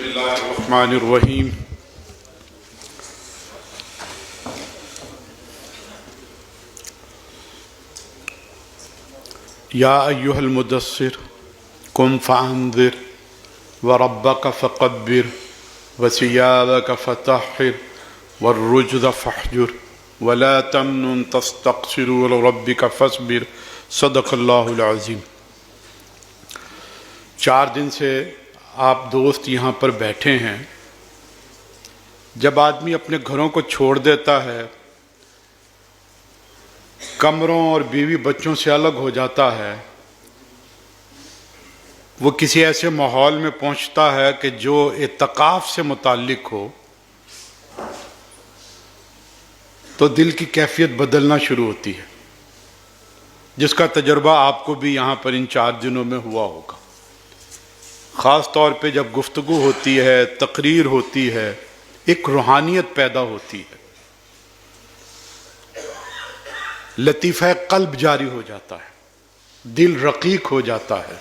الله الرحمن الرحيم يا أيها المدثر قم فأنذر وربك فكبر وثيابك فطهر والرجز فاهجر ولا تمنن تستكثر ولربك فاصبر صدق اللہ العظیم۔ 4 دن سے آپ دوست یہاں پر بیٹھے ہیں۔ جب آدمی اپنے گھروں کو چھوڑ دیتا ہے، کمروں اور بیوی بچوں سے الگ ہو جاتا ہے، وہ کسی ایسے ماحول میں پہنچتا ہے کہ جو اعتکاف سے متعلق ہو، تو دل کی کیفیت بدلنا شروع ہوتی ہے، جس کا تجربہ آپ کو بھی یہاں پر ان 4 دنوں میں ہوا ہوگا۔ خاص طور پہ جب گفتگو ہوتی ہے، تقریر ہوتی ہے، ایک روحانیت پیدا ہوتی ہے، لطیفہ قلب جاری ہو جاتا ہے، دل رقیق ہو جاتا ہے۔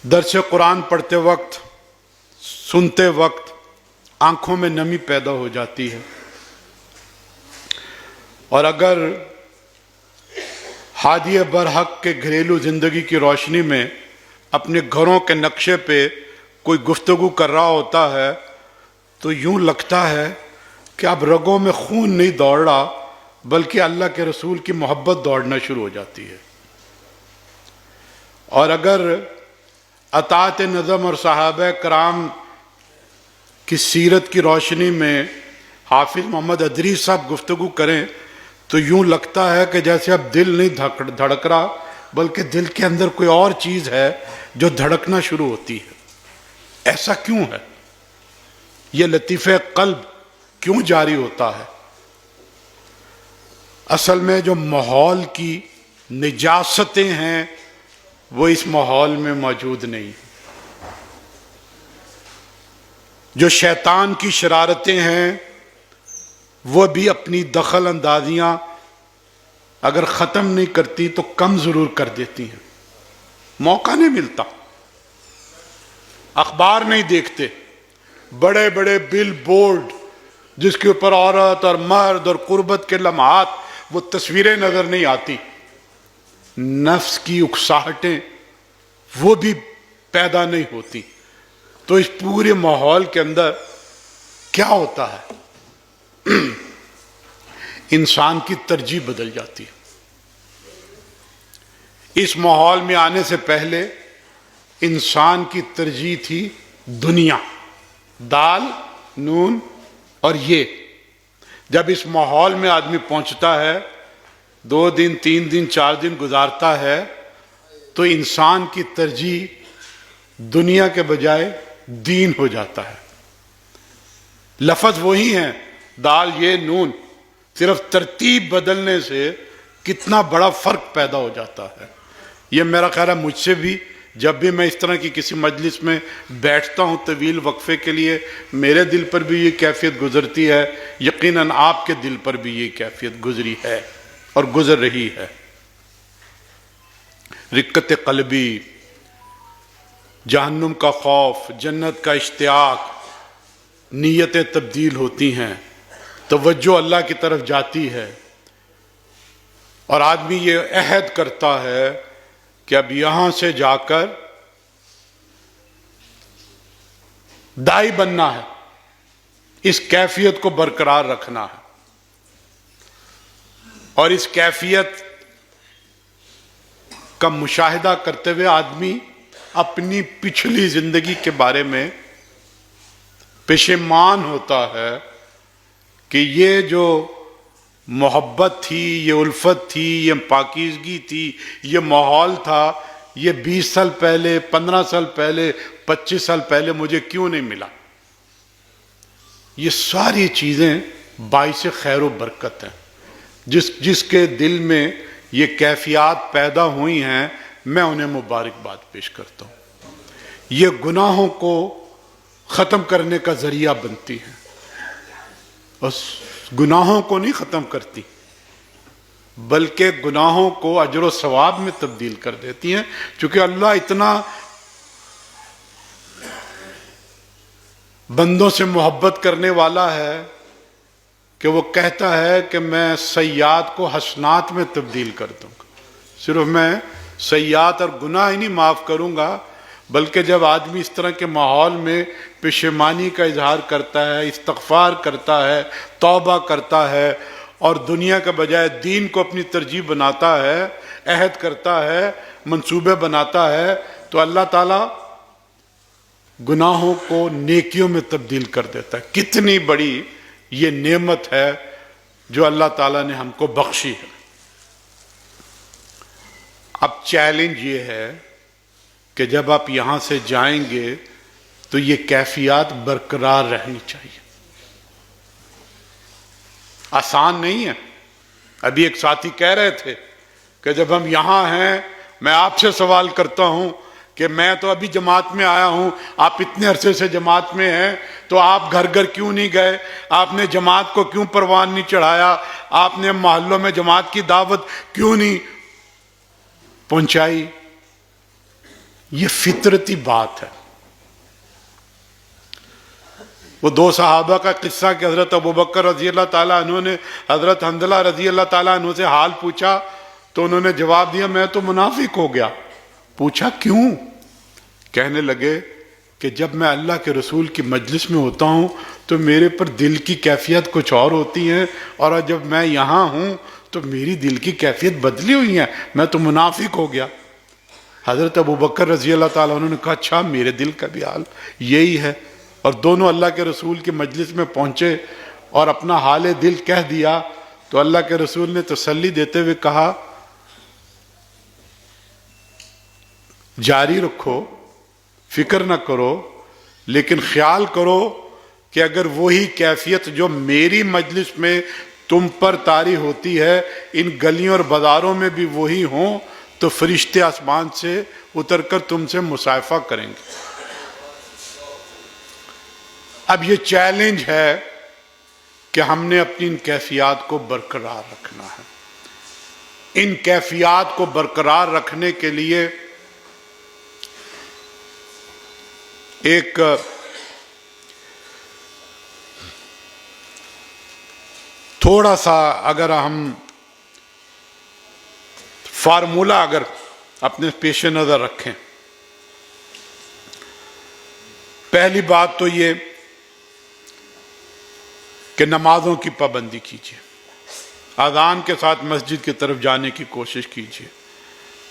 درس قرآن پڑھتے وقت، سنتے وقت آنکھوں میں نمی پیدا ہو جاتی ہے، اور اگر ہادی برحق کے گھریلو زندگی کی روشنی میں اپنے گھروں کے نقشے پہ کوئی گفتگو کر رہا ہوتا ہے تو یوں لگتا ہے کہ اب رگوں میں خون نہیں دوڑ رہا، بلکہ اللہ کے رسول کی محبت دوڑنا شروع ہو جاتی ہے۔ اور اگر اطاعت نظم اور صحابہ کرام کی سیرت کی روشنی میں حافظ محمد ادریس صاحب گفتگو کریں تو یوں لگتا ہے کہ جیسے اب دل نہیں دھڑک رہا، بلکہ دل کے اندر کوئی اور چیز ہے جو دھڑکنا شروع ہوتی ہے۔ ایسا کیوں ہے؟ یہ لطیفہ قلب کیوں جاری ہوتا ہے؟ اصل میں جو ماحول کی نجاستیں ہیں وہ اس ماحول میں موجود نہیں، جو شیطان کی شرارتیں ہیں وہ بھی اپنی دخل اندازیاں اگر ختم نہیں کرتی تو کم ضرور کر دیتی ہیں۔ موقع نہیں ملتا، اخبار نہیں دیکھتے، بڑے بڑے بل بورڈ جس کے اوپر عورت اور مرد اور قربت کے لمحات، وہ تصویریں نظر نہیں آتی، نفس کی اکساہٹیں وہ بھی پیدا نہیں ہوتی۔ تو اس پورے ماحول کے اندر کیا ہوتا ہے؟ انسان کی ترجیح بدل جاتی ہے۔ اس ماحول میں آنے سے پہلے انسان کی ترجیح تھی دنیا، دال نون اور یہ۔ جب اس ماحول میں آدمی پہنچتا ہے، 2 دن 3 دن 4 دن گزارتا ہے، تو انسان کی ترجیح دنیا کے بجائے دین ہو جاتا ہے۔ لفظ وہی ہیں، دال یہ نون، صرف ترتیب بدلنے سے کتنا بڑا فرق پیدا ہو جاتا ہے۔ یہ میرا خیال ہے مجھ سے بھی، جب بھی میں اس طرح کی کسی مجلس میں بیٹھتا ہوں طویل وقفے کے لیے، میرے دل پر بھی یہ کیفیت گزرتی ہے، یقیناً آپ کے دل پر بھی یہ کیفیت گزری ہے اور گزر رہی ہے۔ رقت قلبی، جہنم کا خوف، جنت کا اشتیاق، نیتیں تبدیل ہوتی ہیں، توجہ اللہ کی طرف جاتی ہے، اور آدمی یہ عہد کرتا ہے کہ اب یہاں سے جا کر دائی بننا ہے، اس کیفیت کو برقرار رکھنا ہے۔ اور اس کیفیت کا مشاہدہ کرتے ہوئے آدمی اپنی پچھلی زندگی کے بارے میں پشیمان ہوتا ہے کہ یہ جو محبت تھی، یہ الفت تھی، یہ پاکیزگی تھی، یہ ماحول تھا، یہ 20 سال پہلے، 15 سال پہلے، 25 سال پہلے مجھے کیوں نہیں ملا؟ یہ ساری چیزیں باعث خیر و برکت ہیں۔ جس کے دل میں یہ کیفیات پیدا ہوئی ہیں، میں انہیں مبارکباد پیش کرتا ہوں۔ یہ گناہوں کو ختم کرنے کا ذریعہ بنتی ہیں، بس گناہوں کو نہیں ختم کرتی، بلکہ گناہوں کو اجر و ثواب میں تبدیل کر دیتی ہیں، چونکہ اللہ اتنا بندوں سے محبت کرنے والا ہے کہ وہ کہتا ہے کہ میں سیئات کو حسنات میں تبدیل کر دوں گا. صرف میں سیئات اور گناہ ہی نہیں معاف کروں گا، بلکہ جب آدمی اس طرح کے ماحول میں پشیمانی کا اظہار کرتا ہے، استغفار کرتا ہے، توبہ کرتا ہے اور دنیا کے بجائے دین کو اپنی ترجیح بناتا ہے، عہد کرتا ہے، منصوبے بناتا ہے، تو اللہ تعالیٰ گناہوں کو نیکیوں میں تبدیل کر دیتا ہے. کتنی بڑی یہ نعمت ہے جو اللہ تعالیٰ نے ہم کو بخشی ہے. اب چیلنج یہ ہے کہ جب آپ یہاں سے جائیں گے تو یہ کیفیات برقرار رہنی چاہیے. آسان نہیں ہے. ابھی ایک ساتھی کہہ رہے تھے کہ جب ہم یہاں ہیں، میں آپ سے سوال کرتا ہوں کہ میں تو ابھی جماعت میں آیا ہوں، آپ اتنے عرصے سے جماعت میں ہیں، تو آپ گھر گھر کیوں نہیں گئے؟ آپ نے جماعت کو کیوں پروان نہیں چڑھایا؟ آپ نے محلوں میں جماعت کی دعوت کیوں نہیں پہنچائی؟ یہ فطرتی بات ہے. وہ دو صحابہ کا قصہ کہ حضرت ابوبکر رضی اللہ تعالیٰ عنہ نے حضرت حنظلہ رضی اللہ تعالیٰ عنہ سے حال پوچھا تو انہوں نے جواب دیا میں تو منافق ہو گیا. پوچھا کیوں؟ کہنے لگے کہ جب میں اللہ کے رسول کی مجلس میں ہوتا ہوں تو میرے پر دل کی کیفیت کچھ اور ہوتی ہے، اور جب میں یہاں ہوں تو میری دل کی کیفیت بدلی ہوئی ہے، میں تو منافق ہو گیا. حضرت ابوبکر رضی اللہ تعالیٰ عنہ نے کہا اچھا میرے دل کا بھی حال یہی ہے. اور دونوں اللہ کے رسول کی مجلس میں پہنچے اور اپنا حال دل کہہ دیا تو اللہ کے رسول نے تسلی دیتے ہوئے کہا جاری رکھو، فکر نہ کرو، لیکن خیال کرو کہ اگر وہی کیفیت جو میری مجلس میں تم پر طاری ہوتی ہے ان گلیوں اور بازاروں میں بھی وہی ہوں تو فرشتے آسمان سے اتر کر تم سے مصافحہ کریں گے. اب یہ چیلنج ہے کہ ہم نے اپنی ان کیفیات کو برقرار رکھنا ہے. ان کیفیات کو برقرار رکھنے کے لیے ایک تھوڑا سا اگر ہم فارمولہ اگر اپنے پیش نظر رکھیں، پہلی بات تو یہ کہ نمازوں کی پابندی کیجیے، اذان کے ساتھ مسجد کی طرف جانے کی کوشش کیجیے.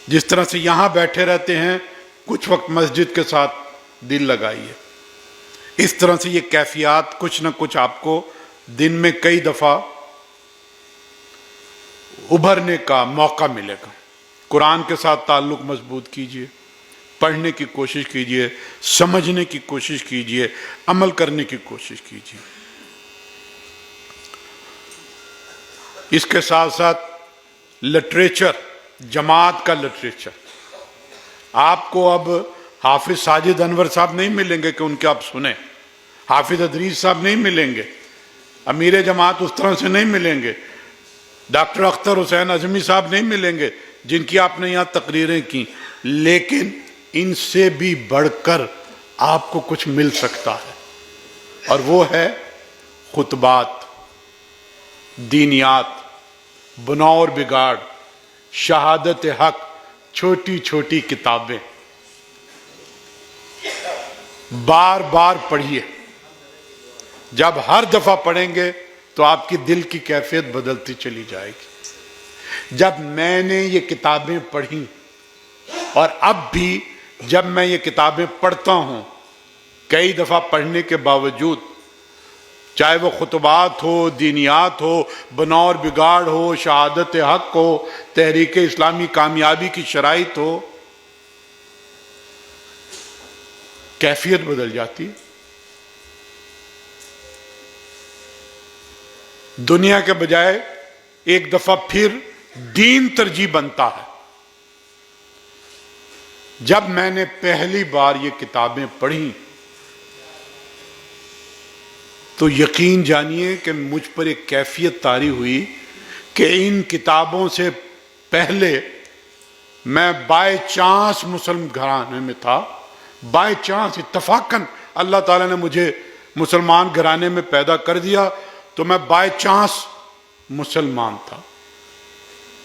جس طرح سے یہاں بیٹھے رہتے ہیں کچھ وقت مسجد کے ساتھ دل لگائیے. اس طرح سے یہ کیفیات کچھ نہ کچھ آپ کو دن میں کئی دفعہ ابھرنے کا موقع ملے گا. قرآن کے ساتھ تعلق مضبوط کیجیے، پڑھنے کی کوشش کیجیے، سمجھنے کی کوشش کیجیے، عمل کرنے کی کوشش کیجیے. اس کے ساتھ ساتھ لٹریچر، جماعت کا لٹریچر. آپ کو اب حافظ ساجد انور صاحب نہیں ملیں گے کہ ان کے آپ سنیں، حافظ ادریس صاحب نہیں ملیں گے، امیر جماعت اس طرح سے نہیں ملیں گے، ڈاکٹر اختر حسین اعظمی صاحب نہیں ملیں گے جن کی آپ نے یہاں تقریریں کی. لیکن ان سے بھی بڑھ کر آپ کو کچھ مل سکتا ہے، اور وہ ہے خطبات، دینیات، بناؤ اور بگاڑ، شہادت حق، چھوٹی چھوٹی کتابیں. بار بار پڑھیے. جب ہر دفعہ پڑھیں گے تو آپ کی دل کی کیفیت بدلتی چلی جائے گی. جب میں نے یہ کتابیں پڑھی اور اب بھی جب میں یہ کتابیں پڑھتا ہوں، کئی دفعہ پڑھنے کے باوجود، چاہے وہ خطبات ہو، دینیات ہو، بناؤ اور بگاڑ ہو، شہادت حق ہو، تحریک اسلامی کامیابی کی شرائط ہو، کیفیت بدل جاتی ہے. دنیا کے بجائے ایک دفعہ پھر دین ترجیح بنتا ہے. جب میں نے پہلی بار یہ کتابیں پڑھی تو یقین جانیے کہ مجھ پر ایک کیفیت طاری ہوئی کہ ان کتابوں سے پہلے میں بائی چانس مسلم گھرانے میں تھا، بائی چانس اتفاقاً اللہ تعالیٰ نے مجھے مسلمان گھرانے میں پیدا کر دیا تو میں بائی چانس مسلمان تھا،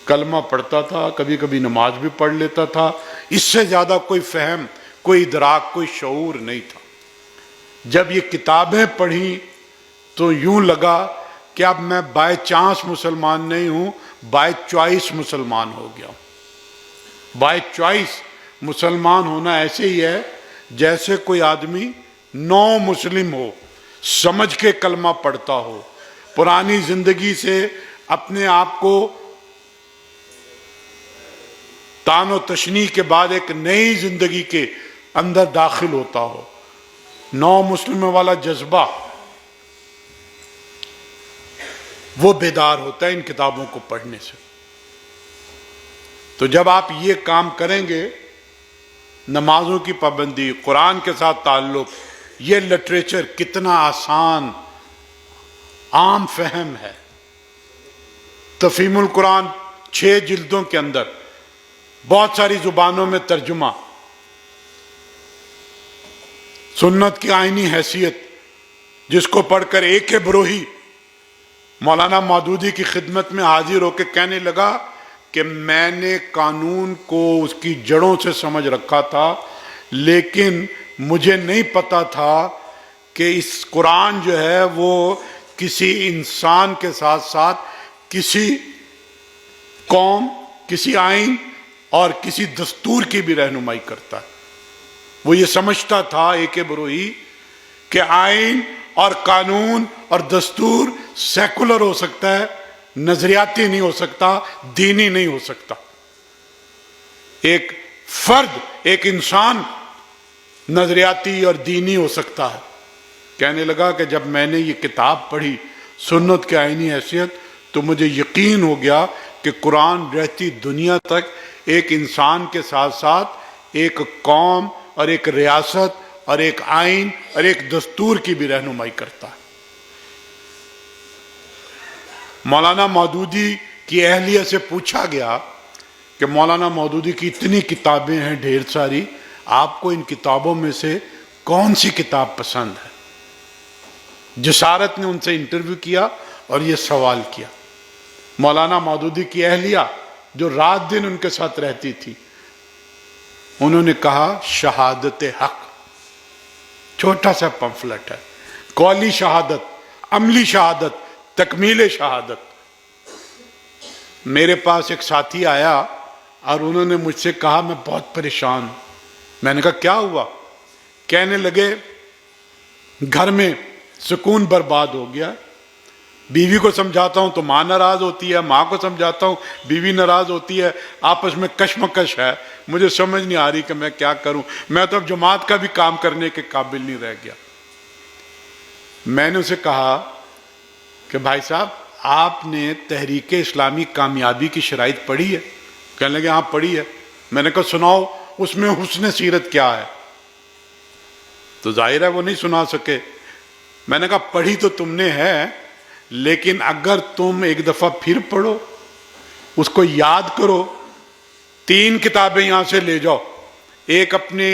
کلمہ پڑھتا تھا، کبھی کبھی نماز بھی پڑھ لیتا تھا، اس سے زیادہ کوئی فہم، کوئی ادراک، کوئی شعور نہیں تھا۔ جب یہ کتابیں پڑھی تو یوں لگا کہ اب میں بائی چانس مسلمان نہیں ہوں، بائی چوائس مسلمان ہو گیا ہوں۔ بائی چوائس مسلمان ہونا ایسے ہی ہے جیسے کوئی آدمی نو مسلم ہو، سمجھ کے کلمہ پڑھتا ہو، پرانی زندگی سے اپنے آپ کو تان و تشنیع کے بعد ایک نئی زندگی کے اندر داخل ہوتا ہو۔ نو مسلم والا جذبہ وہ بیدار ہوتا ہے ان کتابوں کو پڑھنے سے۔ تو جب آپ یہ کام کریں گے، نمازوں کی پابندی، قرآن کے ساتھ تعلق، یہ لٹریچر کتنا آسان، عام فہم ہے۔ تفہیم القرآن 6 جلدوں کے اندر، بہت ساری زبانوں میں ترجمہ، سنت کی آئینی حیثیت، جس کو پڑھ کر اے کے بروہی مولانا مودودی کی خدمت میں حاضر ہو کے کہنے لگا کہ میں نے قانون کو اس کی جڑوں سے سمجھ رکھا تھا، لیکن مجھے نہیں پتا تھا کہ اس قرآن جو ہے وہ کسی انسان کے ساتھ ساتھ کسی قوم، کسی آئین اور کسی دستور کی بھی رہنمائی کرتا ہے۔ وہ یہ سمجھتا تھا اے کے بروہی کہ آئین اور قانون اور دستور سیکولر ہو سکتا ہے، نظریاتی نہیں ہو سکتا، دینی نہیں ہو سکتا۔ ایک فرد، ایک انسان نظریاتی اور دینی ہو سکتا ہے۔ کہنے لگا کہ جب میں نے یہ کتاب پڑھی سنت کی آئینی حیثیت، تو مجھے یقین ہو گیا کہ قرآن رہتی دنیا تک ایک انسان کے ساتھ ساتھ ایک قوم اور ایک ریاست اور ایک آئین اور ایک دستور کی بھی رہنمائی کرتا ہے۔ مولانا مودودی کی اہلیہ سے پوچھا گیا کہ مولانا مودودی کی اتنی کتابیں ہیں، ڈھیر ساری، آپ کو ان کتابوں میں سے کون سی کتاب پسند ہے؟ جسارت نے ان سے انٹرویو کیا اور یہ سوال کیا۔ مولانا مودودی کی اہلیہ جو رات دن ان کے ساتھ رہتی تھی، انہوں نے کہا شہادت حق، چھوٹا سا پمفلٹ ہے، قولی شہادت، عملی شہادت، تکمیل شہادت۔ میرے پاس ایک ساتھی آیا اور انہوں نے مجھ سے کہا میں بہت پریشان ہوں۔ میں نے کہا کیا ہوا؟ کہنے لگے گھر میں سکون برباد ہو گیا، بیوی کو سمجھاتا ہوں تو ماں ناراض ہوتی ہے، ماں کو سمجھاتا ہوں بیوی ناراض ہوتی ہے، آپس میں کشمکش ہے، مجھے سمجھ نہیں آ رہی کہ میں کیا کروں، میں تو اب جماعت کا بھی کام کرنے کے قابل نہیں رہ گیا۔ میں نے اسے کہا کہ بھائی صاحب آپ نے تحریک اسلامی کامیابی کی شرائط پڑھی ہے؟ کہنے لگے ہاں پڑھی ہے۔ میں نے کہا سناؤ اس میں حسن سیرت کیا ہے؟ تو ظاہر ہے وہ نہیں سنا سکے۔ میں نے کہا پڑھی تو تم نے ہے، لیکن اگر تم ایک دفعہ پھر پڑھو، اس کو یاد کرو، 3 کتابیں یہاں سے لے جاؤ، ایک اپنے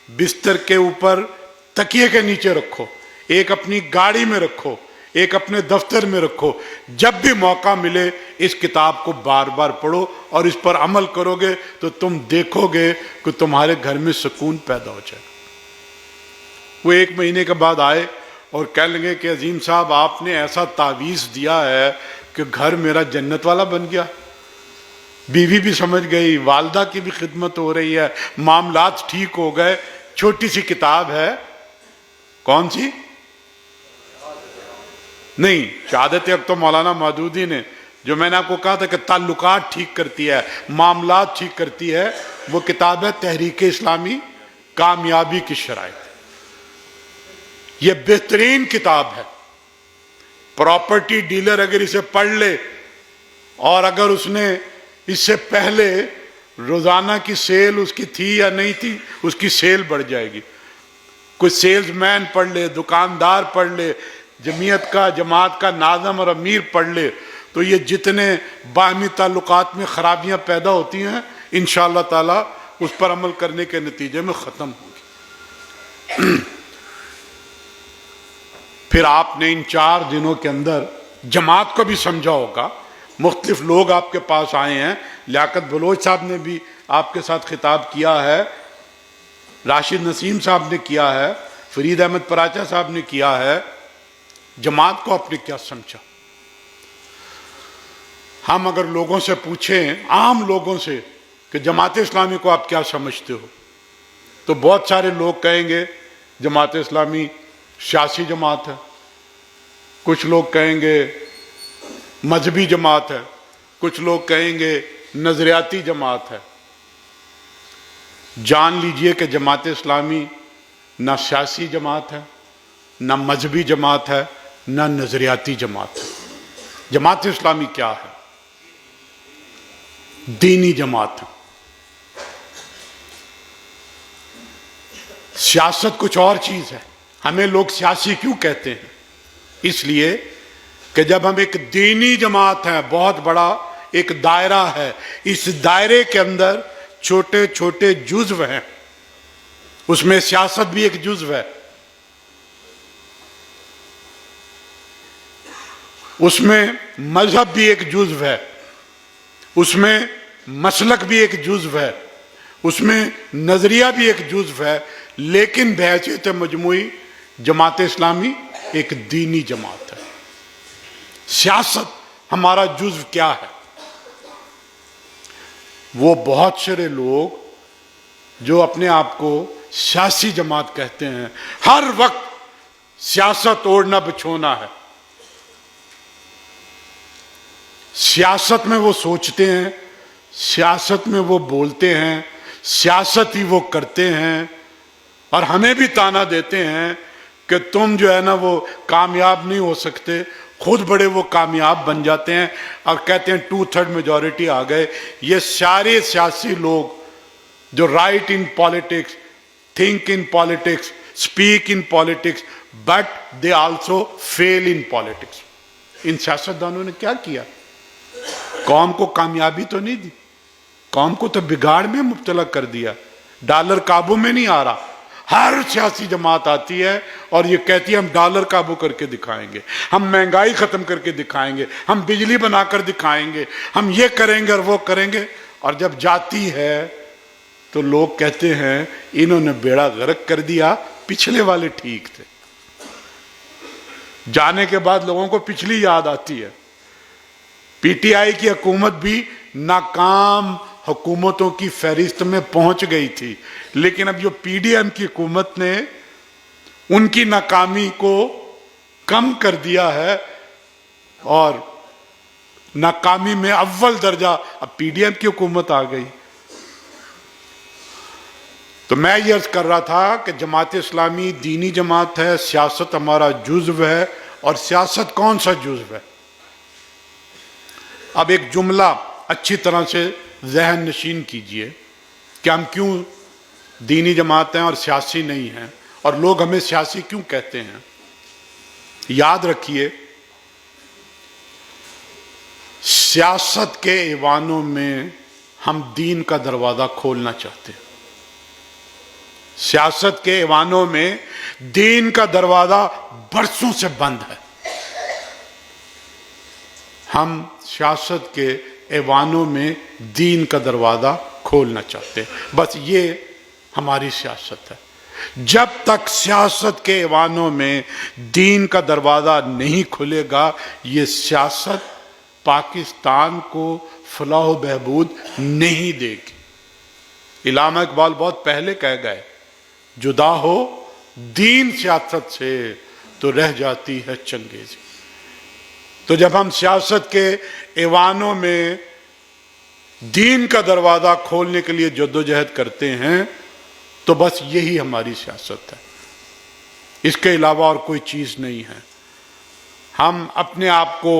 بستر کے اوپر تکیے کے نیچے رکھو، ایک اپنی گاڑی میں رکھو، ایک اپنے دفتر میں رکھو، جب بھی موقع ملے اس کتاب کو بار بار پڑھو اور اس پر عمل کرو گے تو تم دیکھو گے کہ تمہارے گھر میں سکون پیدا ہو جائے۔ وہ 1 مہینے کے بعد آئے اور کہنے لگے کہ عظیم صاحب آپ نے ایسا تعویذ دیا ہے کہ گھر میرا جنت والا بن گیا، بیوی بھی سمجھ گئی، والدہ کی بھی خدمت ہو رہی ہے، معاملات ٹھیک ہو گئے۔ چھوٹی سی کتاب ہے، کون سی؟ نہیں، شہادت حق تو مولانا مودودی نے، جو میں نے آپ کو کہا تھا کہ تعلقات ٹھیک کرتی ہے، معاملات ٹھیک کرتی ہے، وہ کتاب ہے تحریک اسلامی کامیابی کی شرائط۔ یہ بہترین کتاب ہے۔ پراپرٹی ڈیلر اگر اسے پڑھ لے اور اگر اس نے اس سے پہلے روزانہ کی سیل اس کی تھی یا نہیں تھی، اس کی سیل بڑھ جائے گی۔ کوئی سیلز مین پڑھ لے، دکاندار پڑھ لے، جماعت کا ناظم اور امیر پڑھ لے، تو یہ جتنے باہمی تعلقات میں خرابیاں پیدا ہوتی ہیں انشاءاللہ تعالی اس پر عمل کرنے کے نتیجے میں ختم ہوگی۔ پھر آپ نے ان 4 دنوں کے اندر جماعت کو بھی سمجھا ہوگا. مختلف لوگ آپ کے پاس آئے ہیں. لیاقت بلوچ صاحب نے بھی آپ کے ساتھ خطاب کیا ہے, راشد نسیم صاحب نے کیا ہے, فرید احمد پراچا صاحب نے کیا ہے. جماعت کو آپ نے کیا سمجھا؟ ہم اگر لوگوں سے پوچھیں, عام لوگوں سے, کہ جماعت اسلامی کو آپ کیا سمجھتے ہو, تو بہت سارے لوگ کہیں گے جماعت اسلامی سیاسی جماعت ہے, کچھ لوگ کہیں گے مذہبی جماعت ہے, کچھ لوگ کہیں گے نظریاتی جماعت ہے. جان لیجئے کہ جماعت اسلامی نہ سیاسی جماعت ہے, نہ مذہبی جماعت ہے, نہ نظریاتی جماعت ہے. جماعت اسلامی کیا ہے؟ دینی جماعت ہے. سیاست کچھ اور چیز ہے. ہمیں لوگ سیاسی کیوں کہتے ہیں؟ اس لیے کہ جب ہم ایک دینی جماعت ہے, بہت بڑا ایک دائرہ ہے, اس دائرے کے اندر چھوٹے چھوٹے جزو ہیں, اس میں سیاست بھی ایک جزو ہے, اس میں مذہب بھی ایک جزو ہے, اس میں مسلک بھی ایک جزو ہے, اس میں نظریہ بھی ایک جزو ہے. لیکن بحیثیت مجموعی جماعت اسلامی ایک دینی جماعت ہے. سیاست ہمارا جزو کیا ہے؟ وہ بہت سارے لوگ جو اپنے آپ کو سیاسی جماعت کہتے ہیں, ہر وقت سیاست اوڑھنا بچھونا ہے. سیاست میں وہ سوچتے ہیں, سیاست میں وہ بولتے ہیں, سیاست ہی وہ کرتے ہیں, اور ہمیں بھی تانا دیتے ہیں کہ تم جو ہے نا وہ کامیاب نہیں ہو سکتے. خود بڑے وہ کامیاب بن جاتے ہیں اور کہتے ہیں 2/3 میجورٹی آ گئے. یہ سارے سیاسی لوگ جو write in politics, think in politics, speak in politics, but they also feel in politics. ان سیاستدانوں نے کیا کیا؟ قوم کو کامیابی تو نہیں دی, قوم کو تو بگاڑ میں مبتلا کر دیا. ڈالر قابو میں نہیں آ رہا. ہر سیاسی جماعت آتی ہے اور یہ کہتی ہے ہم ڈالر قابو کر کے دکھائیں گے, ہم مہنگائی ختم کر کے دکھائیں گے, ہم بجلی بنا کر دکھائیں گے, ہم یہ کریں گے اور وہ کریں گے. اور جب جاتی ہے تو لوگ کہتے ہیں انہوں نے بیڑا غرق کر دیا, پچھلے والے ٹھیک تھے. جانے کے بعد لوگوں کو پچھلی یاد آتی ہے. پی ٹی آئی کی حکومت بھی ناکام حکومتوں کی فہرست میں پہنچ گئی تھی, لیکن اب جو پی ڈی ایم کی حکومت نے ان کی ناکامی کو کم کر دیا ہے اور ناکامی میں اول درجہ اب پی ڈی ایم کی حکومت آ گئی. تو میں یہ عرض کر رہا تھا کہ جماعت اسلامی دینی جماعت ہے, سیاست ہمارا جزو ہے. اور سیاست کون سا جزو ہے؟ اب ایک جملہ اچھی طرح سے ذہن نشین کیجئے کہ ہم کیوں دینی جماعت ہیں اور سیاسی نہیں ہیں, اور لوگ ہمیں سیاسی کیوں کہتے ہیں. یاد رکھیے, سیاست کے ایوانوں میں ہم دین کا دروازہ کھولنا چاہتے ہیں. سیاست کے ایوانوں میں دین کا دروازہ برسوں سے بند ہے. ہم سیاست کے ایوانوں میں دین کا دروازہ کھولنا چاہتے ہیں. بس یہ ہماری سیاست ہے. جب تک سیاست کے ایوانوں میں دین کا دروازہ نہیں کھلے گا, یہ سیاست پاکستان کو فلاح و بہبود نہیں دے گی. علامہ اقبال بہت پہلے کہہ گئے, جدا ہو دین سیاست سے تو رہ جاتی ہے چنگیزی. تو جب ہم سیاست کے ایوانوں میں دین کا دروازہ کھولنے کے لیے جدوجہد کرتے ہیں تو بس یہی ہماری سیاست ہے, اس کے علاوہ اور کوئی چیز نہیں ہے. ہم اپنے آپ کو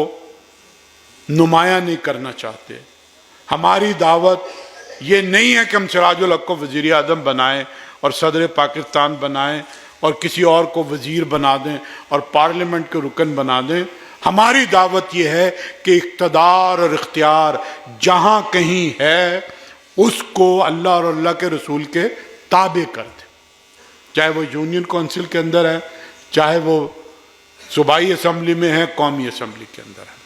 نمایاں نہیں کرنا چاہتے. ہماری دعوت یہ نہیں ہے کہ ہم سراج الحق کو وزیر اعظم بنائیں اور صدر پاکستان بنائیں اور کسی اور کو وزیر بنا دیں اور پارلیمنٹ کے رکن بنا دیں. ہماری دعوت یہ ہے کہ اقتدار اور اختیار جہاں کہیں ہے اس کو اللہ اور اللہ کے رسول کے تابع کر دیں, چاہے وہ یونین کونسل کے اندر ہے, چاہے وہ صوبائی اسمبلی میں ہے، قومی اسمبلی کے اندر ہے۔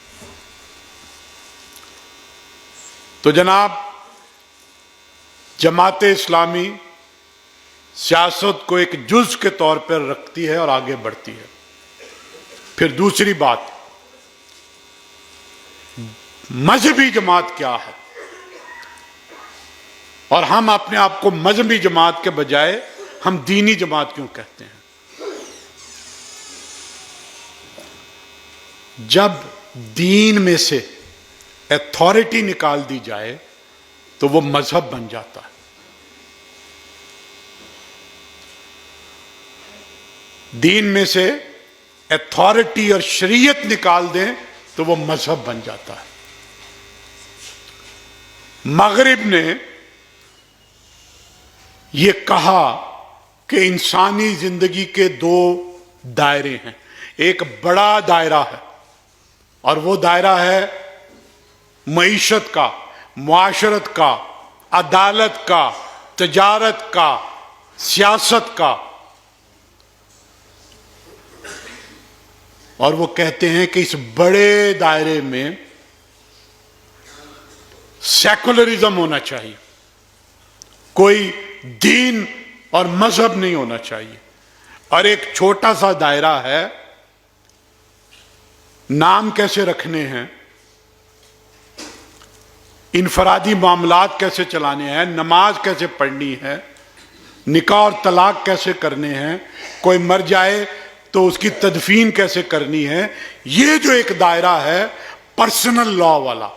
تو جناب، جماعت اسلامی سیاست کو ایک جز کے طور پر رکھتی ہے اور آگے بڑھتی ہے۔ پھر دوسری بات، مذہبی جماعت کیا ہے، اور ہم اپنے آپ کو مذہبی جماعت کے بجائے ہم دینی جماعت کیوں کہتے ہیں؟ جب دین میں سے اتھارٹی نکال دی جائے تو وہ مذہب بن جاتا ہے۔ دین میں سے اتھارٹی اور شریعت نکال دیں تو وہ مذہب بن جاتا ہے۔ مغرب نے یہ کہا کہ انسانی زندگی کے دو دائرے ہیں، ایک بڑا دائرہ ہے اور وہ دائرہ ہے معیشت کا، معاشرت کا، عدالت کا، تجارت کا، سیاست کا، اور وہ کہتے ہیں کہ اس بڑے دائرے میں سیکولرزم ہونا چاہیے، کوئی دین اور مذہب نہیں ہونا چاہیے۔ اور ایک چھوٹا سا دائرہ ہے، نام کیسے رکھنے ہیں، انفرادی معاملات کیسے چلانے ہیں، نماز کیسے پڑھنی ہے، نکاح اور طلاق کیسے کرنے ہیں، کوئی مر جائے تو اس کی تدفین کیسے کرنی ہے۔ یہ جو ایک دائرہ ہے پرسنل لا والا،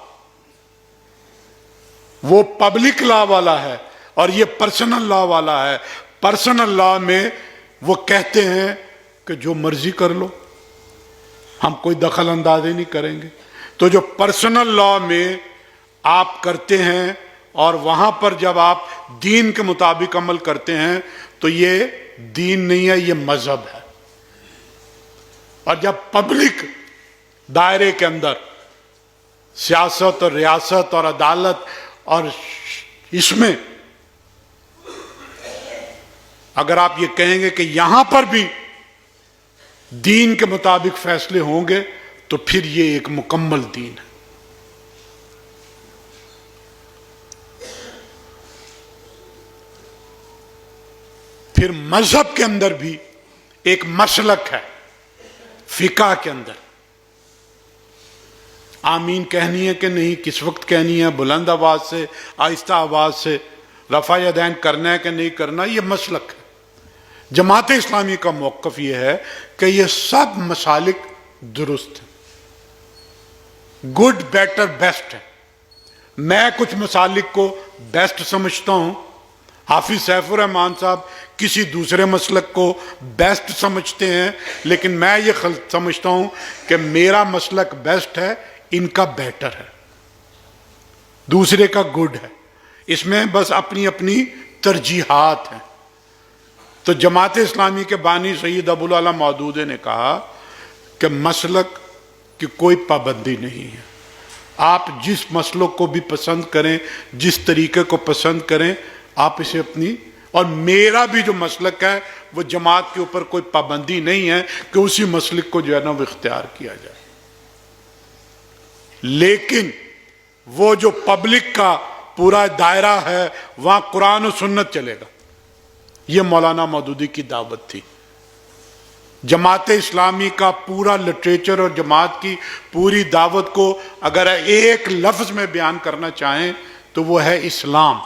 وہ پبلک لا والا ہے اور یہ پرسنل لا والا ہے۔ پرسنل لا میں وہ کہتے ہیں کہ جو مرضی کر لو، ہم کوئی دخل اندازی نہیں کریں گے۔ تو جو پرسنل لا میں آپ کرتے ہیں اور وہاں پر جب آپ دین کے مطابق عمل کرتے ہیں تو یہ دین نہیں ہے، یہ مذہب ہے۔ اور جب پبلک دائرے کے اندر سیاست اور ریاست اور عدالت اور اس میں اگر آپ یہ کہیں گے کہ یہاں پر بھی دین کے مطابق فیصلے ہوں گے تو پھر یہ ایک مکمل دین ہے۔ پھر مذہب کے اندر بھی ایک مسلک ہے، فقہ کے اندر آمین کہنی ہے کہ نہیں، کس وقت کہنی ہے، بلند آواز سے، آہستہ آواز سے، رفع یدین کرنا ہے کہ نہیں کرنا، یہ مسلک ہے۔ جماعت اسلامی کا موقف یہ ہے کہ یہ سب مسالک درست ہیں، گڈ، بیٹر، بیسٹ ہے۔ میں کچھ مسالک کو بیسٹ سمجھتا ہوں، حافظ سیف الرحمان صاحب کسی دوسرے مسلک کو بیسٹ سمجھتے ہیں، لیکن میں یہ سمجھتا ہوں کہ میرا مسلک بیسٹ ہے، ان کا بیٹر ہے، دوسرے کا گڈ ہے۔ اس میں بس اپنی اپنی ترجیحات ہیں۔ تو جماعت اسلامی کے بانی سید ابوالعلا مودودی نے کہا کہ مسلک کی کوئی پابندی نہیں ہے، آپ جس مسلک کو بھی پسند کریں، جس طریقے کو پسند کریں، آپ اسے اپنی، اور میرا بھی جو مسلک ہے وہ جماعت کے اوپر کوئی پابندی نہیں ہے کہ اسی مسلک کو جو ہے نا وہ اختیار کیا جائے، لیکن وہ جو پبلک کا پورا دائرہ ہے وہاں قرآن و سنت چلے گا۔ یہ مولانا مودودی کی دعوت تھی۔ جماعت اسلامی کا پورا لٹریچر اور جماعت کی پوری دعوت کو اگر ایک لفظ میں بیان کرنا چاہیں تو وہ ہے اسلام۔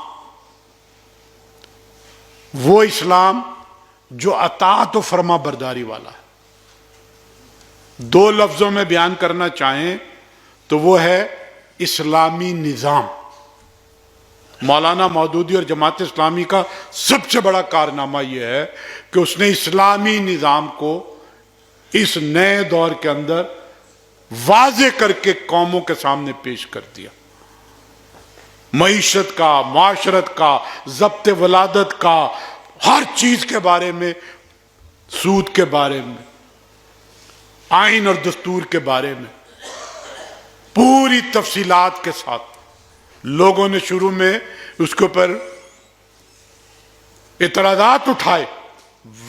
وہ اسلام جو اطاعت و فرما برداری والا ہے۔ دو لفظوں میں بیان کرنا چاہیں تو وہ ہے اسلامی نظام۔ مولانا مودودی اور جماعت اسلامی کا سب سے بڑا کارنامہ یہ ہے کہ اس نے اسلامی نظام کو اس نئے دور کے اندر واضح کر کے قوموں کے سامنے پیش کر دیا۔ معیشت کا، معاشرت کا، ضبط ولادت کا، ہر چیز کے بارے میں، سود کے بارے میں، آئین اور دستور کے بارے میں پوری تفصیلات کے ساتھ۔ لوگوں نے شروع میں اس کے اوپر اعتراضات اٹھائے،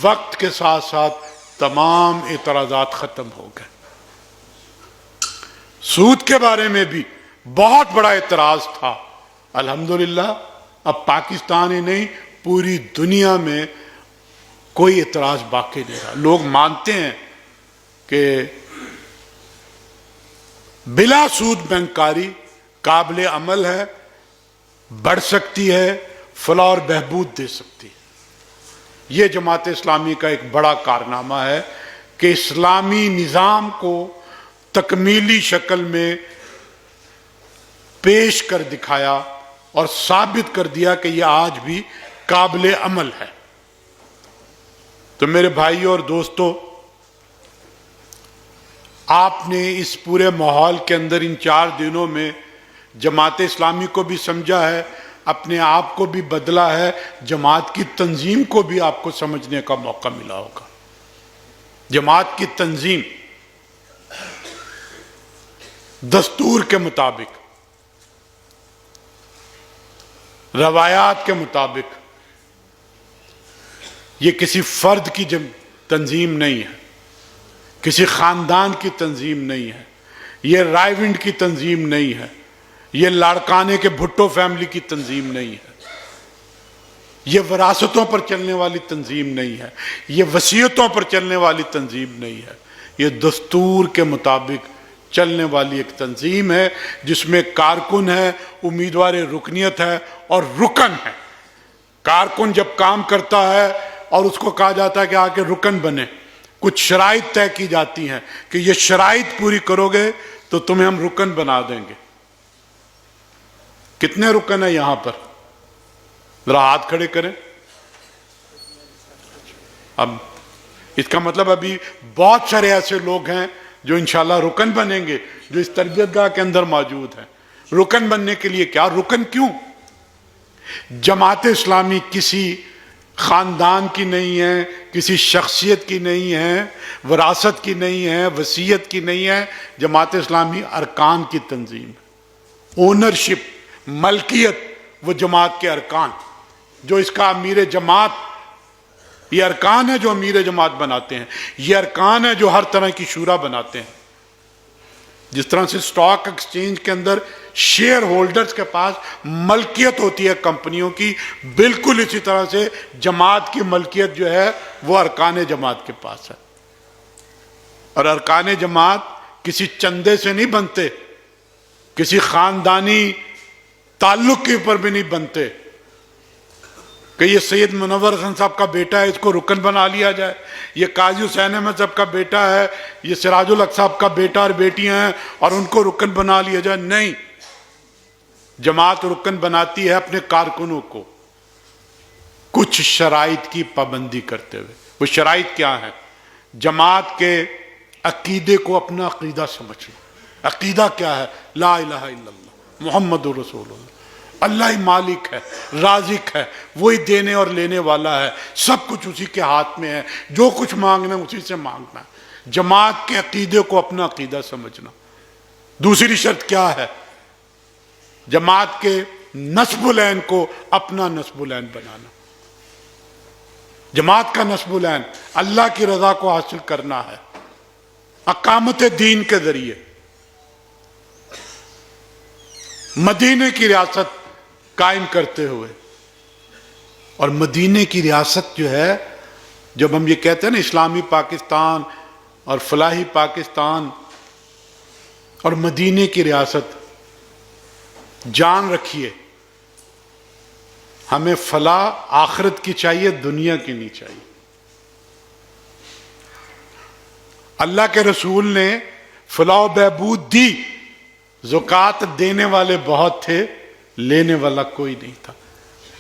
وقت کے ساتھ ساتھ تمام اعتراضات ختم ہو گئے۔ سود کے بارے میں بھی بہت بڑا اعتراض تھا، الحمدللہ اب پاکستان ہی نہیں پوری دنیا میں کوئی اعتراض باقی نہیں رہا۔ لوگ مانتے ہیں کہ بلا سود بینکاری قابل عمل ہے، بڑھ سکتی ہے، فلاح اور بہبود دے سکتی ہے۔ یہ جماعت اسلامی کا ایک بڑا کارنامہ ہے کہ اسلامی نظام کو تکمیلی شکل میں پیش کر دکھایا اور ثابت کر دیا کہ یہ آج بھی قابل عمل ہے۔ تو میرے بھائیوں اور دوستو، آپ نے اس پورے ماحول کے اندر ان 4 دنوں میں جماعت اسلامی کو بھی سمجھا ہے، اپنے آپ کو بھی بدلا ہے، جماعت کی تنظیم کو بھی آپ کو سمجھنے کا موقع ملا ہوگا۔ جماعت کی تنظیم دستور کے مطابق، روایات کے مطابق، یہ کسی فرد کی تنظیم نہیں ہے، کسی خاندان کی تنظیم نہیں ہے، یہ رائے ونڈ کی تنظیم نہیں ہے، یہ لاڑکانے کے بھٹو فیملی کی تنظیم نہیں ہے، یہ وراثتوں پر چلنے والی تنظیم نہیں ہے، یہ وصیتوں پر چلنے والی تنظیم نہیں ہے، یہ دستور کے مطابق چلنے والی ایک تنظیم ہے جس میں کارکن ہے، امیدوار رکنیت ہے اور رکن ہے۔ کارکن جب کام کرتا ہے اور اس کو کہا جاتا ہے کہ آ کے رکن بنے، کچھ شرائط طے کی جاتی ہیں کہ یہ شرائط پوری کرو گے تو تمہیں ہم رکن بنا دیں گے۔ کتنے رکن ہیں یہاں پر؟ ذرا ہاتھ کھڑے کریں۔ اب اس کا مطلب ابھی بہت سارے ایسے لوگ ہیں جو انشاءاللہ رکن بنیں گے، جو اس تربیت گاہ کے اندر موجود ہیں۔ رکن بننے کے لیے کیا؟ رکن کیوں؟ جماعت اسلامی کسی خاندان کی نہیں ہے، کسی شخصیت کی نہیں ہے، وراثت کی نہیں ہے، وصیت کی نہیں ہے۔ جماعت اسلامی ارکان کی تنظیم ہے۔ اونرشپ، ملکیت، وہ جماعت کے ارکان، جو اس کا امیر جماعت، یہ ارکان ہے جو امیر جماعت بناتے ہیں، یہ ارکان ہے جو ہر طرح کی شورا بناتے ہیں۔ جس طرح سے سٹاک ایکسچینج کے اندر شیئر ہولڈرز کے پاس ملکیت ہوتی ہے کمپنیوں کی، بالکل اسی طرح سے جماعت کی ملکیت جو ہے وہ ارکان جماعت کے پاس ہے۔ اور ارکان جماعت کسی چندے سے نہیں بنتے، کسی خاندانی تعلق کے اوپر بھی نہیں بنتے کہ یہ سید منور حسن صاحب کا بیٹا ہے، اس کو رکن بنا لیا جائے، یہ قاضی حسین احمد صاحب کا بیٹا ہے، یہ سراج الحق صاحب کا بیٹا اور بیٹیاں ہیں اور ان کو رکن بنا لیا جائے۔ نہیں، جماعت رکن بناتی ہے اپنے کارکنوں کو کچھ شرائط کی پابندی کرتے ہوئے۔ وہ شرائط کیا ہیں؟ جماعت کے عقیدے کو اپنا عقیدہ سمجھنا۔ عقیدہ کیا ہے؟ لا الہ الا اللہ محمد رسول اللہ، اللہ ہی مالک ہے، رازق ہے، وہی دینے اور لینے والا ہے، سب کچھ اسی کے ہاتھ میں ہے، جو کچھ مانگنا ہے اسی سے مانگنا ہے۔ جماعت کے عقیدے کو اپنا عقیدہ سمجھنا۔ دوسری شرط کیا ہے؟ جماعت کے نصب العین کو اپنا نصب العین بنانا۔ جماعت کا نصب العین اللہ کی رضا کو حاصل کرنا ہے اقامت دین کے ذریعے۔ مدینے کی ریاست قائم کرتے ہوئے، اور مدینے کی ریاست جو ہے، جب ہم یہ کہتے ہیں نا اسلامی پاکستان اور فلاحی پاکستان اور مدینے کی ریاست، جان رکھیے ہمیں فلاح آخرت کی چاہیے، دنیا کی نہیں چاہیے۔ اللہ کے رسول نے فلاح و بہبود دی، زکوٰۃ دینے والے بہت تھے، لینے والا کوئی نہیں تھا۔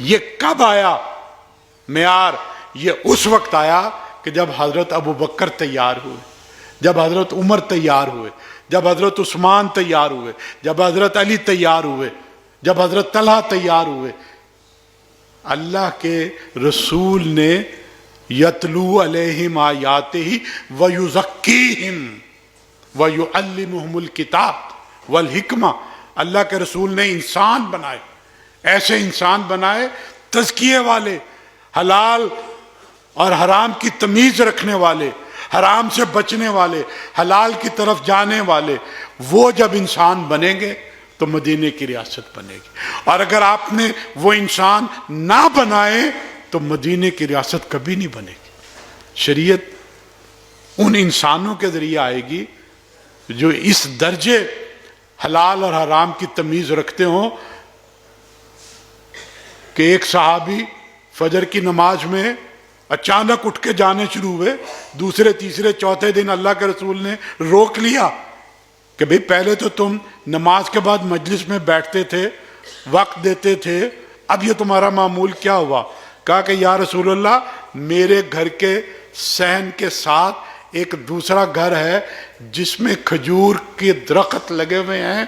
یہ کب آیا معیار؟ یہ اس وقت آیا کہ جب حضرت ابوبکر تیار ہوئے، جب حضرت عمر تیار ہوئے، جب حضرت عثمان تیار ہوئے، جب حضرت علی تیار ہوئے، جب حضرت طلحہ تیار ہوئے۔ اللہ کے رسول نے یتلو علیہم آیاتہ ویزکیہم ویعلمہم الکتاب والحکمہ۔ اللہ کے رسول نے انسان بنائے، ایسے انسان بنائے تزکیے والے، حلال اور حرام کی تمیز رکھنے والے، حرام سے بچنے والے، حلال کی طرف جانے والے، وہ جب انسان بنیں گے تو مدینے کی ریاست بنے گی. اور اگر آپ نے وہ انسان نہ بنائے تو مدینے کی ریاست کبھی نہیں بنے گی. شریعت ان انسانوں کے ذریعے آئے گی جو اس درجے حلال اور حرام کی تمیز رکھتے ہوں کہ ایک صحابی فجر کی نماز میں اچانک اٹھ کے جانے شروع ہوئے، دوسرے تیسرے چوتھے دن اللہ کے رسول نے روک لیا کہ بھئی پہلے تو تم نماز کے بعد مجلس میں بیٹھتے تھے، وقت دیتے تھے، اب یہ تمہارا معمول کیا ہوا؟ کہا کہ یا رسول اللہ، میرے گھر کے صحن کے ساتھ ایک دوسرا گھر ہے جس میں کھجور کے درخت لگے ہوئے ہیں،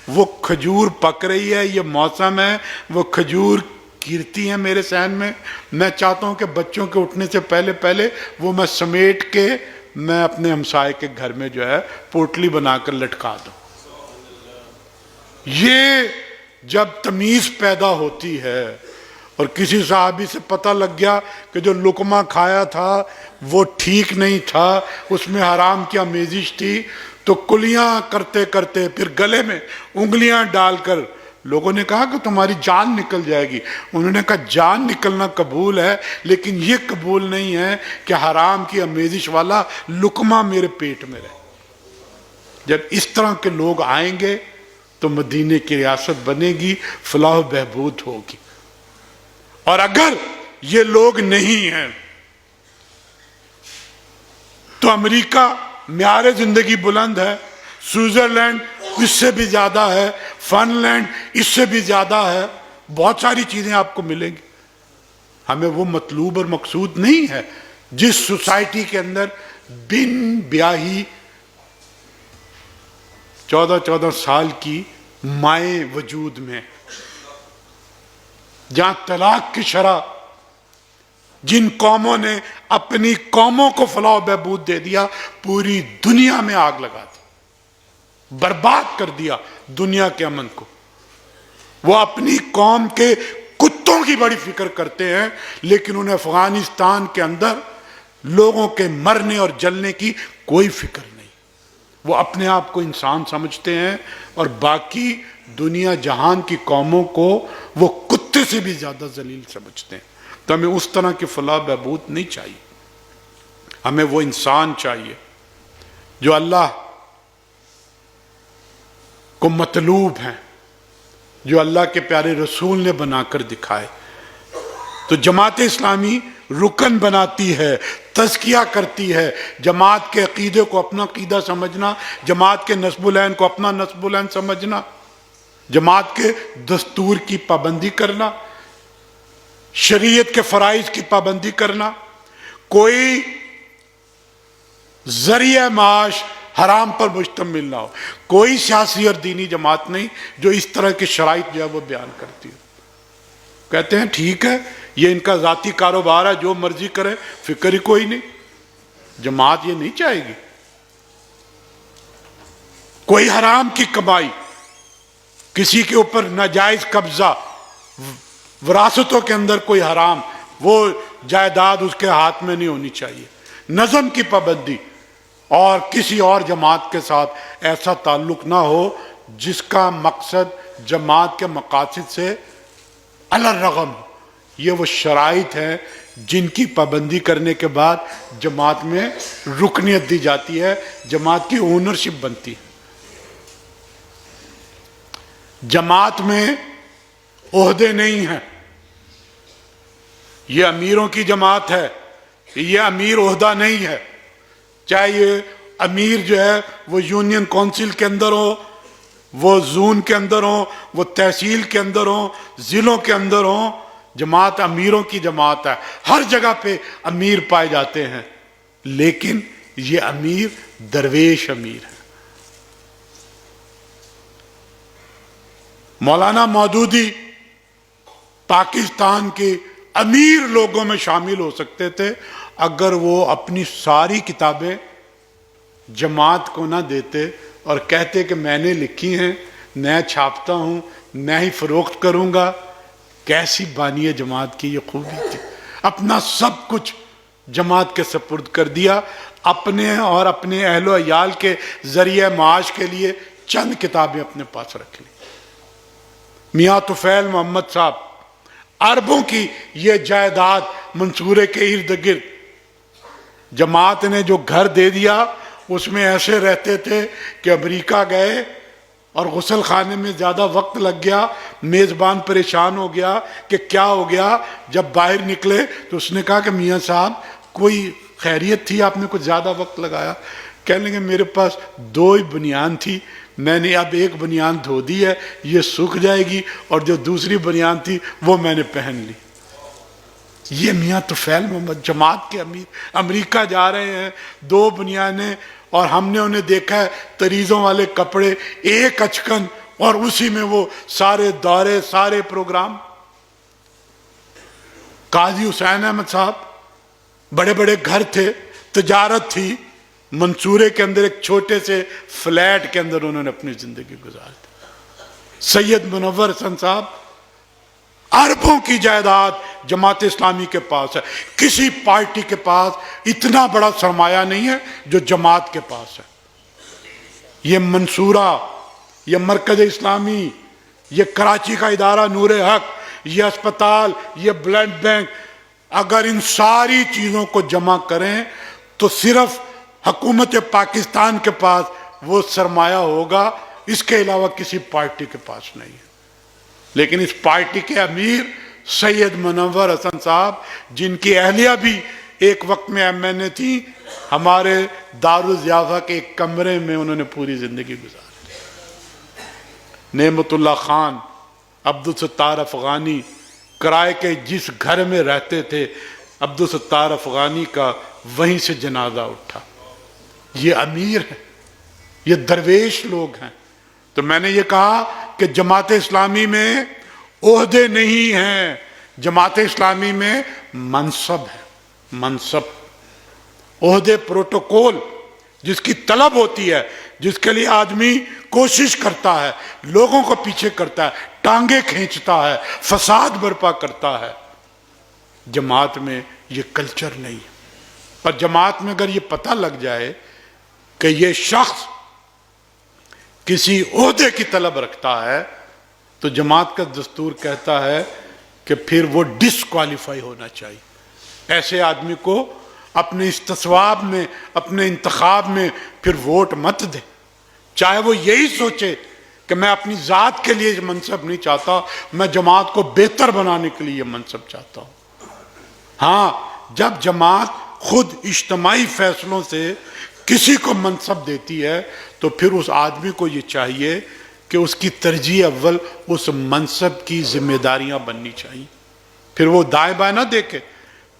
وہ کھجور پک رہی ہے، یہ موسم ہے، وہ کھجور گرتی ہیں میرے صحن میں چاہتا ہوں کہ بچوں کے اٹھنے سے پہلے پہلے وہ میں سمیٹ کے میں اپنے ہمسائے کے گھر میں جو ہے پوٹلی بنا کر لٹکا دوں. یہ جب تمیز پیدا ہوتی ہے اور کسی صحابی سے پتہ لگ گیا کہ جو لقمہ کھایا تھا وہ ٹھیک نہیں تھا، اس میں حرام کی آمیزش تھی، تو کلیاں کرتے کرتے پھر گلے میں انگلیاں ڈال کر لوگوں نے کہا کہ تمہاری جان نکل جائے گی. انہوں نے کہا جان نکلنا قبول ہے، لیکن یہ قبول نہیں ہے کہ حرام کی آمیزش والا لقمہ میرے پیٹ میں رہے. جب اس طرح کے لوگ آئیں گے تو مدینے کی ریاست بنے گی، فلاح و بہبود ہوگی. اور اگر یہ لوگ نہیں ہیں تو امریکہ معیار زندگی بلند ہے، سوئٹزرلینڈ اس سے بھی زیادہ ہے، فن لینڈ اس سے بھی زیادہ ہے، بہت ساری چیزیں آپ کو ملیں گی. ہمیں وہ مطلوب اور مقصود نہیں ہے جس سوسائٹی کے اندر بن بیاہی 14 سال کی مائیں وجود میں، جہاں طلاق کی شرح، جن قوموں نے اپنی قوموں کو فلاح و بہبود دے دیا، پوری دنیا میں آگ لگا دی، برباد کر دیا دنیا کے امن کو. وہ اپنی قوم کے کتوں کی بڑی فکر کرتے ہیں، لیکن انہیں افغانستان کے اندر لوگوں کے مرنے اور جلنے کی کوئی فکر نہیں. وہ اپنے آپ کو انسان سمجھتے ہیں اور باقی دنیا جہان کی قوموں کو وہ کتے سے بھی زیادہ ذلیل سمجھتے ہیں. تو ہمیں اس طرح کی فلاح بہبود نہیں چاہیے. ہمیں وہ انسان چاہیے جو اللہ کو مطلوب ہیں، جو اللہ کے پیارے رسول نے بنا کر دکھائے. تو جماعت اسلامی رکن بناتی ہے، تزکیہ کرتی ہے، جماعت کے عقیدے کو اپنا عقیدہ سمجھنا، جماعت کے نصب العین کو اپنا نصب العین سمجھنا، جماعت کے دستور کی پابندی کرنا، شریعت کے فرائض کی پابندی کرنا. کوئی ذریعہ معاش حرام پر مشتمل نہ ہو. کوئی سیاسی اور دینی جماعت نہیں جو اس طرح کی شرائط جو ہے وہ بیان کرتی ہو. کہتے ہیں ٹھیک ہے، یہ ان کا ذاتی کاروبار ہے، جو مرضی کرے، فکر ہی کوئی نہیں. جماعت یہ نہیں چاہے گی. کوئی حرام کی کمائی، کسی کے اوپر ناجائز قبضہ، وراثتوں کے اندر کوئی حرام، وہ جائیداد اس کے ہاتھ میں نہیں ہونی چاہیے. نظم کی پابندی، اور کسی اور جماعت کے ساتھ ایسا تعلق نہ ہو جس کا مقصد جماعت کے مقاصد سے علی الرغم ہو. یہ وہ شرائط ہیں جن کی پابندی کرنے کے بعد جماعت میں رکنیت دی جاتی ہے، جماعت کی اونرشپ بنتی ہے. جماعت میں عہدے نہیں ہیں. یہ امیروں کی جماعت ہے، یہ امیر عہدہ نہیں ہے. چاہے یہ امیر جو ہے وہ یونین کونسل کے اندر ہو، وہ زون کے اندر ہو، وہ تحصیل کے اندر ہو، ضلعوں کے اندر ہو. جماعت امیروں کی جماعت ہے. ہر جگہ پہ امیر پائے جاتے ہیں، لیکن یہ امیر درویش امیر ہے. مولانا مودودی پاکستان کے امیر لوگوں میں شامل ہو سکتے تھے اگر وہ اپنی ساری کتابیں جماعت کو نہ دیتے اور کہتے کہ میں نے لکھی ہیں، میں چھاپتا ہوں، میں ہی فروخت کروں گا. کیسی بانی جماعت کی یہ خوبی تھی. اپنا سب کچھ جماعت کے سپرد کر دیا، اپنے اور اپنے اہل و عیال کے ذریعہ معاش کے لیے چند کتابیں اپنے پاس رکھ لی۔ میاں طفیل محمد صاحب، اربوں کی یہ جائیداد منصورے کے ارد گرد، جماعت نے جو گھر دے دیا اس میں ایسے رہتے تھے کہ امریکہ گئے اور غسل خانے میں زیادہ وقت لگ گیا، میزبان پریشان ہو گیا کہ کیا ہو گیا، جب باہر نکلے تو اس نے کہا کہ میاں صاحب کوئی خیریت تھی، آپ نے کچھ زیادہ وقت لگایا؟ کہنے لگے میرے پاس 2 ہی بنیان تھی، میں نے اب ایک بنیان دھو دی ہے، یہ سوکھ جائے گی، اور جو دوسری بنیان تھی وہ میں نے پہن لی۔ یہ میاں طفیل محمد جماعت کے امیر امریکہ جا رہے ہیں، 2 بنیانیں، اور ہم نے انہیں دیکھا ہے تریزوں والے کپڑے، ایک اچکن، اور اسی میں وہ سارے دورے، سارے پروگرام۔ قاضی حسین احمد صاحب، بڑے بڑے گھر تھے، تجارت تھی، منصورے کے اندر ایک چھوٹے سے فلیٹ کے اندر انہوں نے اپنی زندگی گزار دی۔ سید منور حسن صاحب، اربوں کی جائیداد جماعت اسلامی کے پاس ہے، کسی پارٹی کے پاس اتنا بڑا سرمایہ نہیں ہے جو جماعت کے پاس ہے۔ یہ منصورہ، یہ مرکز اسلامی، یہ کراچی کا ادارہ نور حق، یہ اسپتال، یہ بلڈ بینک، اگر ان ساری چیزوں کو جمع کریں تو صرف حکومت پاکستان کے پاس وہ سرمایہ ہوگا، اس کے علاوہ کسی پارٹی کے پاس نہیں ہے۔ لیکن اس پارٹی کے امیر سید منور حسن صاحب، جن کی اہلیہ بھی ایک وقت میں ایم این اے تھی، ہمارے دارالضیافہ کے ایک کمرے میں انہوں نے پوری زندگی گزاری۔ نعمت اللہ خان، عبدالستار افغانی، کرائے کے جس گھر میں رہتے تھے، عبدالستار افغانی کا وہیں سے جنازہ اٹھا۔ یہ امیر ہیں، یہ درویش لوگ ہیں۔ تو میں نے یہ کہا کہ جماعت اسلامی میں عہدے نہیں ہیں، جماعت اسلامی میں منصب ہے، منصب، عہدے، پروٹوکول جس کی طلب ہوتی ہے، جس کے لیے آدمی کوشش کرتا ہے، لوگوں کو پیچھے کرتا ہے، ٹانگیں کھینچتا ہے، فساد برپا کرتا ہے۔ جماعت میں یہ کلچر نہیں ہے، اور جماعت میں اگر یہ پتہ لگ جائے کہ یہ شخص کسی عہدے کی طلب رکھتا ہے تو جماعت کا دستور کہتا ہے کہ پھر وہ ڈسکوالیفائی ہونا چاہیے۔ ایسے آدمی کو اپنے استصواب میں، اپنے انتخاب میں پھر ووٹ مت دے، چاہے وہ یہی سوچے کہ میں اپنی ذات کے لیے یہ منصب نہیں چاہتا، میں جماعت کو بہتر بنانے کے لیے یہ منصب چاہتا ہوں۔ ہاں، جب جماعت خود اجتماعی فیصلوں سے کسی کو منصب دیتی ہے تو پھر اس آدمی کو یہ چاہیے کہ اس کی ترجیح اول اس منصب کی ذمہ داریاں بننی چاہیے، پھر وہ دائیں بائیں نہ دیکھے،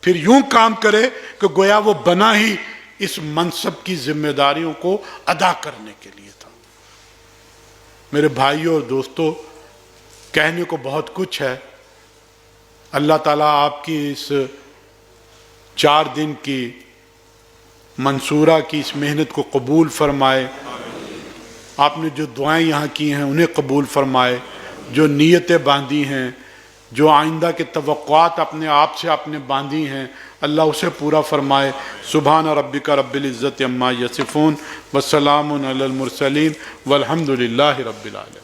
پھر یوں کام کرے کہ گویا وہ بنا ہی اس منصب کی ذمہ داریوں کو ادا کرنے کے لیے تھا۔ میرے بھائیوں اور دوستوں، کہنے کو بہت کچھ ہے۔ اللہ تعالیٰ آپ کی اس 4 دن کی منصورہ کی اس محنت کو قبول فرمائے، آپ نے جو دعائیں یہاں کی ہیں انہیں قبول فرمائے، جو نیتیں باندھی ہیں، جو آئندہ کے توقعات اپنے آپ سے آپ نے باندھی ہیں، اللہ اسے پورا فرمائے۔ سبحان ربک رب العزت عما یصفون وسلام علی المرسلین والحمد للہ رب العالمین۔